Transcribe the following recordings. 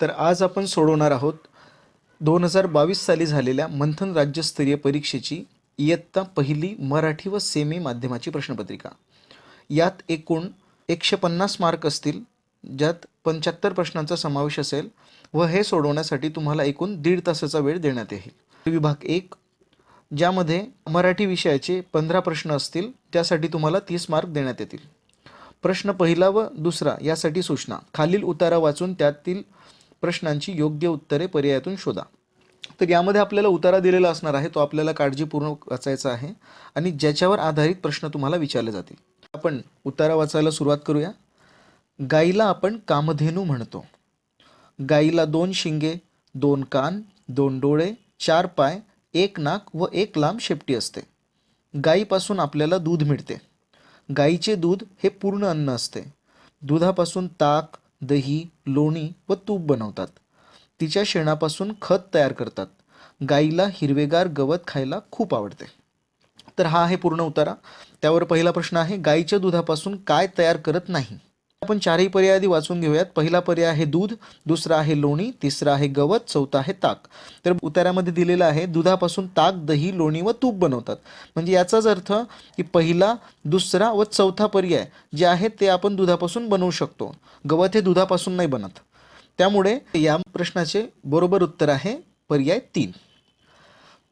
तर आज आपण सोडवणार आहोत 2022 साली झालेल्या मंथन राज्यस्तरीय परीक्षेची इयत्ता पहिली मराठी व सेमी माध्यमाची प्रश्नपत्रिका. यात एकूण 150 मार्क असतील, ज्यात 75 प्रश्नांचा समावेश असेल व हे सोडवण्यासाठी तुम्हाला एकूण 1.5 तासाचा वेळ देण्यात येईल. विभाग 1 ज्यामध्ये मराठी विषयाचे 15 प्रश्न असतील, त्यासाठी तुम्हाला 30 मार्क देण्यात येतील. प्रश्न पहिला व दुसरा यासाठी सूचना. खालील उतारा वाचून त्यातील प्रश्नांची योग्य उत्तरे पर्यायातून शोधा. तर यामध्ये आपल्याला उतारा दिलेला असणार आहे, तो आपल्याला काळजीपूर्वक वाचायचा आहे आणि ज्याच्यावर आधारित प्रश्न तुम्हाला विचारले जातील. आपण उतारा वाचायला सुरुवात करूया. गाईला आपण कामधेनू म्हणतो. गाईला 2 शिंगे, 2 कान, 2 डोळे, 4 पाय, 1 नाक व 1 लांब शेपटी असते. गाईपासून आपल्याला दूध मिळते. गाईचे दूध हे पूर्ण अन्न असते. दुधापासून ताक, दही, लोणी व तूप बनवतात. तिच्या शेणापासून खत तयार करतात. गाईला हिरवेगार गवत खायला खूप आवडते. तर हा आहे पूर्ण उतारा. त्यावर पहिला प्रश्न आहे, गाईच्या दुधापासून काय तयार करत नाही. आपण चारही पर्याय आधी वाचून घेऊयात. पहिला पर्याय आहे दूध, दुसरा आहे लोणी, तिसरा आहे गवत, चौथा आहे ताक. तर उतार्यामध्ये दिलेलं आहे दुधापासून ताक, दही, लोणी व तूप बनवतात. म्हणजे याचाच अर्थ की पहिला, दुसरा व चौथा पर्याय जे आहेत ते आपण दुधापासून बनवू शकतो. गवत हे दुधापासून नाही बनत. त्यामुळे या प्रश्नाचे बरोबर उत्तर आहे पर्याय 3.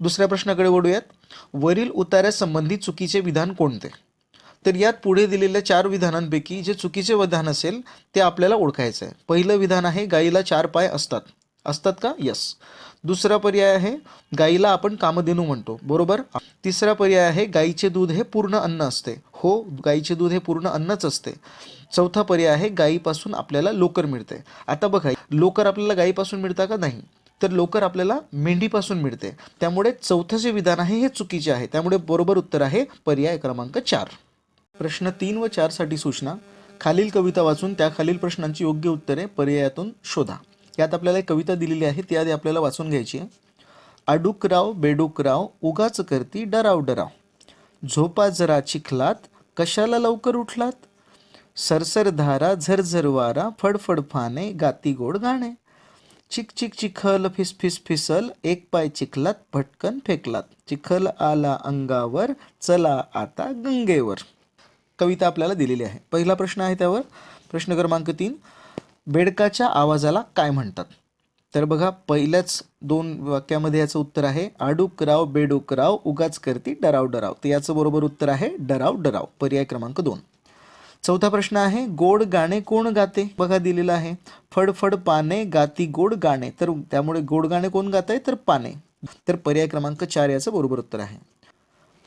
दुसऱ्या प्रश्नाकडे वळूयात. वरील उतार्यासंबंधी चुकीचे विधान कोणते. तर यात पुढे दिलेल्या 4 विधानांपैकी जे चुकीचे विधान असेल ते आपल्याला ओळखायचं आहे. पहिलं विधान आहे गाईला 4 पाय असतात. असतात का? यस. दुसरा पर्याय आहे गाईला आपण कामधेनू म्हणतो. बरोबर. तिसरा पर्याय आहे गाईचे दूध हे पूर्ण अन्न असते. हो, गाईचे दूध हे पूर्ण अन्नच असते. चौथा पर्याय आहे गाईपासून आपल्याला लोकर मिळते. आता बघा, लोकर आपल्याला गाईपासून मिळतं का? नाही. तर लोकर आपल्याला मेंढीपासून मिळते. त्यामुळे चौथं जे विधान आहे हे चुकीचे आहे. त्यामुळे बरोबर उत्तर आहे पर्याय क्रमांक 4. प्रश्न 3 व 4 साठी सूचना. खालील कविता वाचून त्या खालील प्रश्नांची योग्य उत्तरे पर्यायातून शोधा. यात आपल्याला एक कविता दिलेली आहे, ती आधी आपल्याला वाचून घ्यायची आहे. अडुकराव बेडूकराव उगाच करती डराव डराव, झोपा जरा चिखलात कशाला लवकर उठलात, सरसर धारा झरझर वारा फडफड फाने गाती गोड गाणे, चिक चिक चिखल फिस फिस फिसल एक पाय चिखलात भटकन फेकलात, चिखल आला अंगावर चला आता गंगेवर. कविता आपल्याला दिलेली आहे. पहिला प्रश्न आहे त्यावर. प्रश्न क्रमांक 3, बेडकाच्या आवाजाला काय म्हणतात. तर बघा, पहिल्याच 2 वाक्यामध्ये याचं उत्तर आहे आडूकराव बेडूकराव उगाच करती डराव डराव. तर याचं बरोबर उत्तर आहे डराव डराव, पर्याय क्रमांक 2. चौथा प्रश्न आहे गोड गाणे कोण गाते. बघा दिलेलं आहे फडफड पाने गाती गोड गाणे. तर त्यामुळे गोड गाणे कोण गात आहे, तर पाने. तर पर्याय क्रमांक 4 याचं बरोबर उत्तर आहे.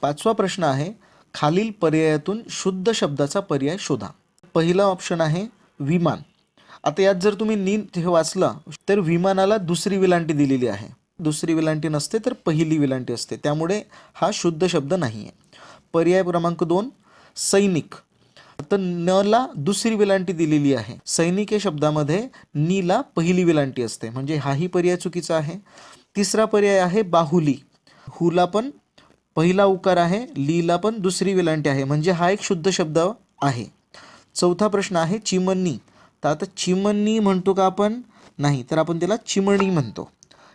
5वा प्रश्न आहे खालील पर्यायातून शुद्ध शब्दाचा पर्याय शोधा. पहिला ऑप्शन आहे विमान. आता यात जर तुम्ही नीट हे वाचलं तर विमानाला दुसरी वेलांटी दिलेली आहे. दुसरी वेलांटी नसते तर पहिली वेलांटी असते. त्यामुळे हा शुद्ध शब्द नाही आहे. पर्याय क्रमांक 2 सैनिक. तर न ला दुसरी वेलांटी दिलेली आहे. सैनिक या शब्दामध्ये नी ला पहिली वेलांटी असते, म्हणजे हाही पर्याय चुकीचा आहे. तिसरा पर्याय आहे बाहुली. हुला पण पहिला उकार आहे, लीला पण दुसरी वेलांटी आहे, म्हणजे हा एक शुद्ध शब्द आहे. चौथा प्रश्न आहे चिमणी. तर आता चिमणी म्हणतो का आपण? नाही, तर आपण त्याला चिमणी म्हणतो.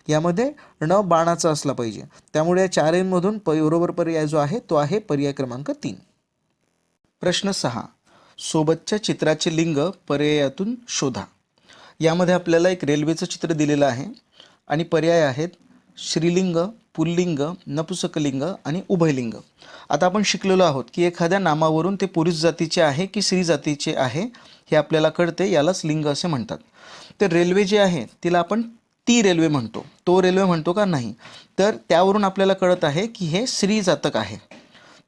यामध्ये न बाणाचा असला पाहिजे. त्यामुळे या 4मधून बरोबर पर्याय जो आहे तो आहे पर्याय क्रमांक 3. प्रश्न 6, सोबतच्या चित्राचे लिंग पर्यायातून शोधा. यामध्ये आपल्याला एक रेल्वेचं चित्र दिलेलं आहे आणि पर्याय आहेत श्रीलिंग, पुल्लिंग, नपुसकलिंग आणि उभयलिंग. आता आपण शिकलेलो आहोत की एखाद्या नामावरून ते पुरुष जातीचे आहे की स्त्री जातीचे आहे हे आपल्याला कळते, यालाच लिंग असे म्हणतात. तर रेल्वे जे आहे तिला आपण ती रेल्वे म्हणतो. तो रेल्वे म्हणतो का? नाही. तर त्यावरून आपल्याला कळत आहे की हे स्त्री जातक आहे.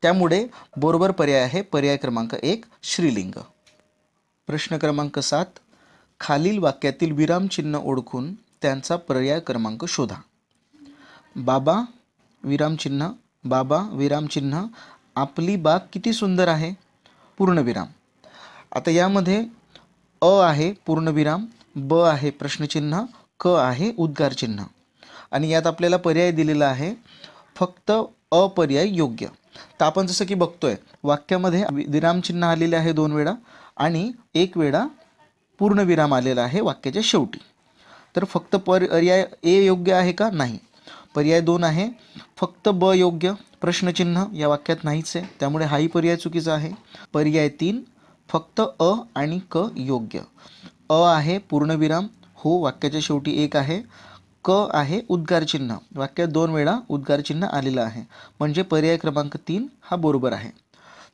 त्यामुळे बरोबर पर्याय आहे पर्याय क्रमांक 1 श्रीलिंग. प्रश्न क्रमांक 7, खालील वाक्यातील विरामचिन्ह ओळखून त्यांचा पर्याय क्रमांक शोधा. बाबा विरामचिन्ह, बाबा विरामचिन्ह, आपली बाग किती सुंदर आहे पूर्णविराम. आता यामध्ये अ आहे पूर्णविराम, ब आहे प्रश्नचिन्ह, क आहे उद्गार चिन्ह आणि यात आपल्याला पर्याय दिलेला आहे फक्त अपर्याय योग्य. तर आपण जसं की बघतोय वाक्यामध्ये विरामचिन्ह आलेले आहे 2 वेळा आणि 1 वेळा पूर्णविराम आलेला आहे वाक्याच्या शेवटी. तर फक्त पर्याय ए योग्य आहे का? नाही. पर्याय 2 आहे फक्त ब योग्य, प्रश्नचिन्ह या वाक्यात नाहीच आहे, त्यामुळे हाही पर्याय चुकीचा आहे. पर्याय 3 फक्त अ आणि क योग्य. अ आहे पूर्णविराम, हो वाक्याच्या शेवटी एक आहे. क आहे उद्गारचिन्ह, वाक्यात 2 वेळा उद्गारचिन्ह आलेलं आहे, म्हणजे पर्याय क्रमांक 3 हा बरोबर आहे.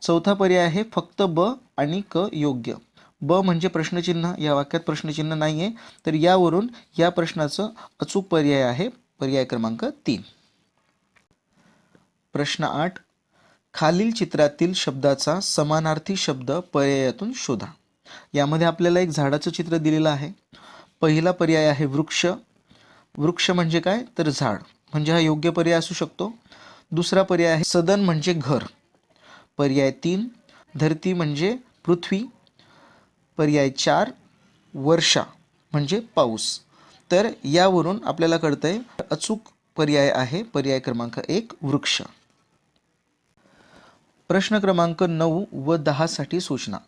चौथा पर्याय आहे फक्त ब आणि क योग्य. ब म्हणजे प्रश्नचिन्ह, या वाक्यात प्रश्नचिन्ह नाही आहे, तर यावरून या प्रश्नाचं अचूक पर्याय आहे पर्याय क्रमांक 3. प्रश्न 8. खालील चित्रातील शब्दाचा समानार्थी शब्द पर्यायातून शोधा. यामध्ये आपल्याला एक झाडाचं चित्र दिलेलं आहे. पहिला पर्याय आहे वृक्ष. वृक्ष म्हणजे काय? तर झाड, म्हणजे हा योग्य पर्याय असू शकतो. दुसरा पर्याय आहे सदन म्हणजे घर. पर्याय 3 धरती म्हणजे पृथ्वी. पर्याय 4 वर्षा म्हणजे पाऊस. तर यावरून आपल्याला कळतंय अचूक पर्याय आहे पर्याय क्रमांक 1 वृक्ष. प्रश्न क्रमांक 9 व 10 साठी सूचना.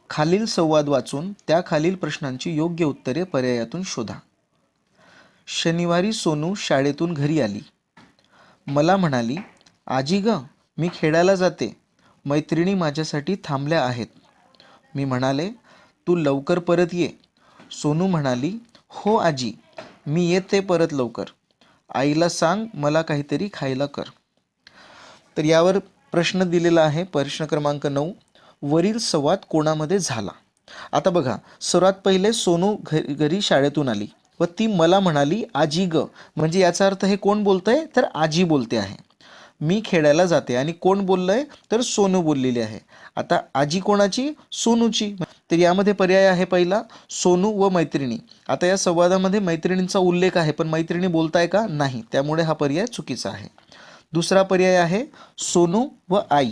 खालील संवाद वाचून त्या खालील प्रश्नांची योग्य उत्तरे पर्यायातून शोधा. शनिवारी सोनू शाळेतून घरी आली. मला म्हणाली, आजी ग, मी खेळायला जाते, मैत्रिणी माझ्यासाठी थांबल्या आहेत. मी म्हणाले, तू लवकर परत ये. सोनू म्हणाली, हो आजी, मी येते परत लवकर. आईला सांग मला काहीतरी खायला कर. तर यावर प्रश्न दिलेला आहे प्रश्न क्रमांक 9. वरील संवाद कोणामध्ये झाला? आता बघा, सर्वात पहिले सोनू घरी शाळेतून आली व ती मला म्हणाली आजी ग, म्हणजे याचा अर्थ हे कोण बोलतंय? तर आजी बोलते आहे. मी खेळायला जाते आणि कोण बोललंय? तर सोनू बोललेली आहे. आता आजी कोणाची? सोनूची. तर यामध्ये पर्याय आहे पहिला सोनू व मैत्रिणी. आता या संवादामध्ये मैत्रिणींचा उल्लेख आहे, पण मैत्रिणी बोलताय का? नाही, त्यामुळे हा पर्याय चुकीचा आहे. दुसरा पर्याय आहे सोनू व आई.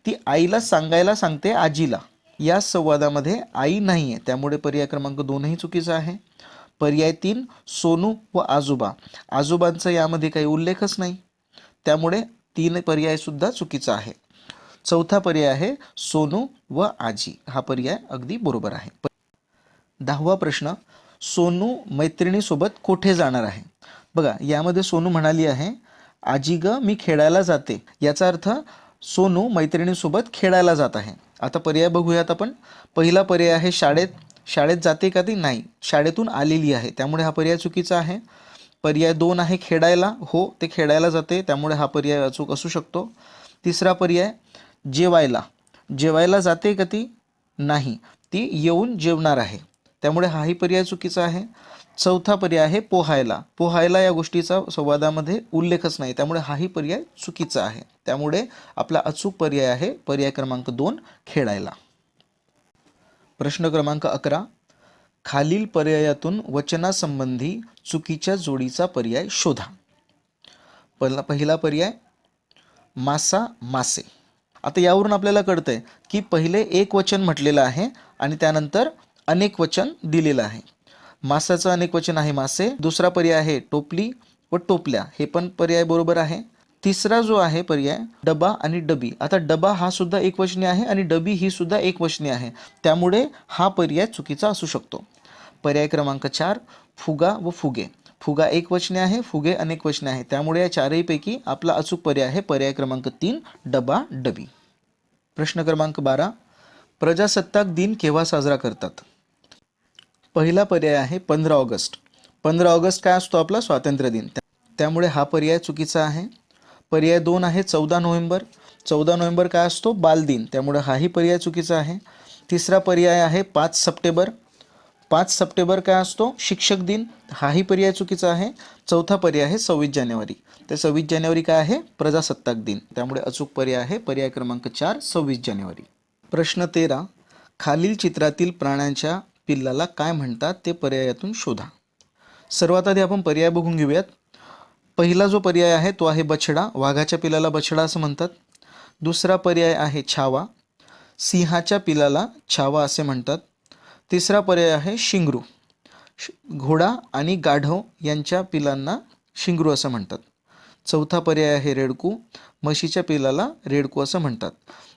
ती आईला सांगायला सांगते आजीला. या संवादामध्ये आई नाही आहे, त्यामुळे पर्याय क्रमांक 2ही चुकीचा आहे. पर्याय 3 सोनू व आजोबा. आजोबांचा यामध्ये काही उल्लेखच नाही, त्यामुळे 3 पर्यायसुद्धा चुकीचा आहे. चौथा पर्याय आहे सोनू व आजी. हा पर्याय अगदी बरोबर आहे. 10वा प्रश्न. सोनू मैत्रिणीसोबत कोठे जाणार आहे? बघा, यामध्ये सोनू म्हणाली आहे आजी ग, मी खेळायला जाते. याचा अर्थ सोनू मैत्रिणीसोबत खेळायला जात आहे. आता पर्याय बघूयात आपण. पहिला पर्याय आहे शाळेत. शाळेत जाते का ती? नाही, शाळेतून आलेली आहे, त्यामुळे हा पर्याय चुकीचा आहे. पर्याय 2 आहे खेळायला. हो, ते खेळायला जाते, त्यामुळे हा पर्याय अचूक असू शकतो. तिसरा पर्याय जेवायला. जेवायला जाते का ती? नाही, ती येऊन जेवणार आहे, त्यामुळे हाही पर्याय चुकीचा आहे. चौथा पर्याय आहे पोहायला. पोहायला या गोष्टीचा संवादामध्ये उल्लेखच नाही, त्यामुळे हाही पर्याय चुकीचा आहे. त्यामुळे आपला अचूक पर्याय आहे पर्याय क्रमांक 2 खेळायला. प्रश्न क्रमांक 11. खालील पर्यायातून वचनासंबंधी चुकीच्या जोडीचा पर्याय शोधा. पहिला पर्याय मासा मासे. आता यावरून आपल्याला कळतंय की पहिले एक वचन म्हटलेलं आहे आणि त्यानंतर अनेक वचन दिलेलं आहे. मासाचं अनेक वचन आहे मासे. दुसरा पर्याय आहे टोपली व टोपल्या, हे पण पर्याय बरोबर आहे. तिसरा जो आहे पर्याय डबा आणि डबी. आता डबा हा सुद्धा एकवचनी आहे आणि डबी ही सुद्धा एकवचनी आहे, त्यामुळे हा पर्याय चुकीचा असू शकतो. पर्याय क्रमांक 4 फुगा व फुगे. फुगा एकवचनी आहे, फुगे अनेकवचनी आहे, त्यामुळे या चारहीपैकी आपला अचूक पर्याय आहे पर्याय क्रमांक 3 डबा डबी. प्रश्न क्रमांक 12. प्रजासत्ताक दिन केव्हा साजरा करतात? पहिला पर्याय आहे 15 ऑगस्ट. 15 ऑगस्ट काय असतो? आपला स्वातंत्र्य दिन, त्यामुळे हा पर्याय चुकीचा आहे. पर्याय 2 आहे 14 नोव्हेंबर. 14 नोव्हेंबर काय असतो? बालदिन, त्यामुळे हाही पर्याय चुकीचा आहे. तिसरा पर्याय आहे 5 सप्टेंबर. 5 सप्टेंबर काय असतो? शिक्षक दिन, हाही पर्याय चुकीचा आहे. चौथा पर्याय आहे 26 जानेवारी. तर 26 जानेवारी काय आहे? प्रजासत्ताक दिन, त्यामुळे अचूक पर्याय आहे पर्याय क्रमांक 4 26 जानेवारी. प्रश्न 13. खालील चित्रातील प्राण्यांच्या पिल्लाला काय म्हणतात ते पर्यायातून शोधा. सर्वात आधी आपण पर्याय बघून घेऊयात. पहिला जो पर्याय आहे तो आहे बछडा. वाघाच्या पिलाला बछडा असं म्हणतात. दुसरा पर्याय आहे छावा. सिंहाच्या पिलाला छावा असे म्हणतात. तिसरा पर्याय आहे शिंगरू. घोडा आणि गाढव यांच्या पिलांना शिंगरू असं म्हणतात. चौथा पर्याय आहे रेडकू. म्हशीच्या पिलाला रेडकू असं म्हणतात.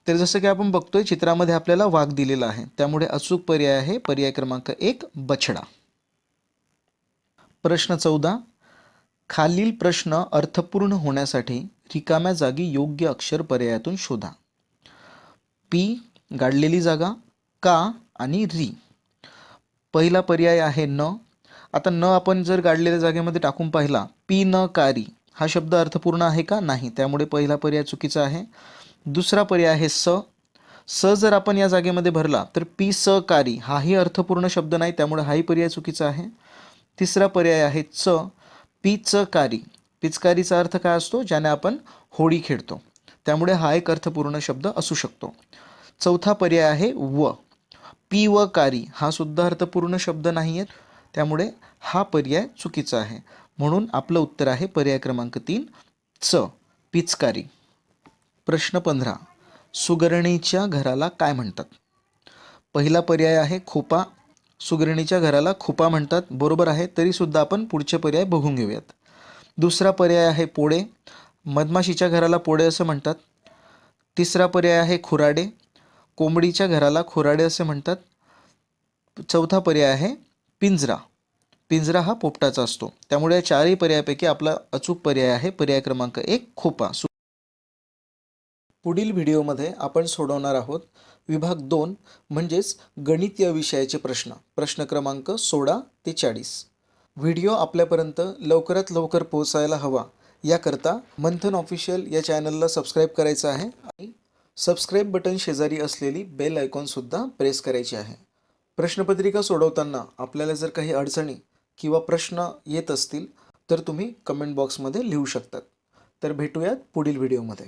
तर जसं की आपण बघतोय चित्रामध्ये आपल्याला वाघ दिलेला आहे, त्यामुळे अचूक पर्याय आहे पर्याय क्रमांक 1 बछडा. प्रश्न 14. खालील प्रश्न अर्थपूर्ण होण्यासाठी रिकाम्या जागी योग्य अक्षर पर्यायातून शोधा. पी गाडलेली जागा, का आणि री. पहिला पर्याय आहे न. आता न आपण जर गाडलेल्या जागेमध्ये टाकून पाहिला, पी न कारी हा शब्द अर्थपूर्ण आहे का? नाही, त्यामुळे पहिला पर्याय चुकीचा आहे. दुसरा पर्याय आहे स. स जर आपण या जागेमध्ये भरला तर पी स कारी हाही अर्थपूर्ण शब्द नाही, त्यामुळे हाही पर्याय चुकीचा आहे. तिसरा पर्याय आहे च. पिचकारी. पिचकारीचा अर्थ काय असतो? ज्याने आपण होळी खेळतो, त्यामुळे हा एक अर्थपूर्ण शब्द असू शकतो. चौथा पर्याय आहे व. पी व कारी हा सुद्धा अर्थपूर्ण शब्द नाही आहे, त्यामुळे हा पर्याय चुकीचा आहे. म्हणून आपलं उत्तर आहे पर्याय क्रमांक 3 च, पिचकारी. प्रश्न 15. सुगरणीच्या घराला काय म्हणतात? पहिला पर्याय आहे खोपा. सुगरणीच्या घराला खोपा म्हणतात, बरोबर आहे. तरीसुद्धा आपण पुढचे पर्याय बघून घेऊयात. दुसरा पर्याय आहे पोळे. मधमाशीच्या घराला पोळे असं म्हणतात. तिसरा पर्याय आहे खुराडे. कोंबडीच्या घराला खुराडे असे म्हणतात. चौथा पर्याय आहे पिंजरा. पिंजरा हा पोपटाचा असतो. त्यामुळे या चारही पर्यायापैकी आपला अचूक पर्याय आहे पर्याय क्रमांक 1 खोपा. पुढील व्हिडिओमध्ये आपण सोडवणार आहोत विभाग 2 म्हणजेच गणित या विषयाचे प्रश्न. प्रश्न क्रमांक 16 ते 40. व्हिडिओ आपल्यापर्यंत लवकरात लवकर पोहोचायला हवा, याकरता मंथन ऑफिशियल या चॅनलला सबस्क्राईब करायचं आहे आणि सबस्क्राईब बटन शेजारी असलेली बेल आयकॉनसुद्धा प्रेस करायची आहे. प्रश्नपत्रिका सोडवताना आपल्याला जर काही अडचणी किंवा प्रश्न येत असतील तर तुम्ही कमेंट बॉक्समध्ये लिहू शकतात. तर भेटूयात पुढील व्हिडिओमध्ये.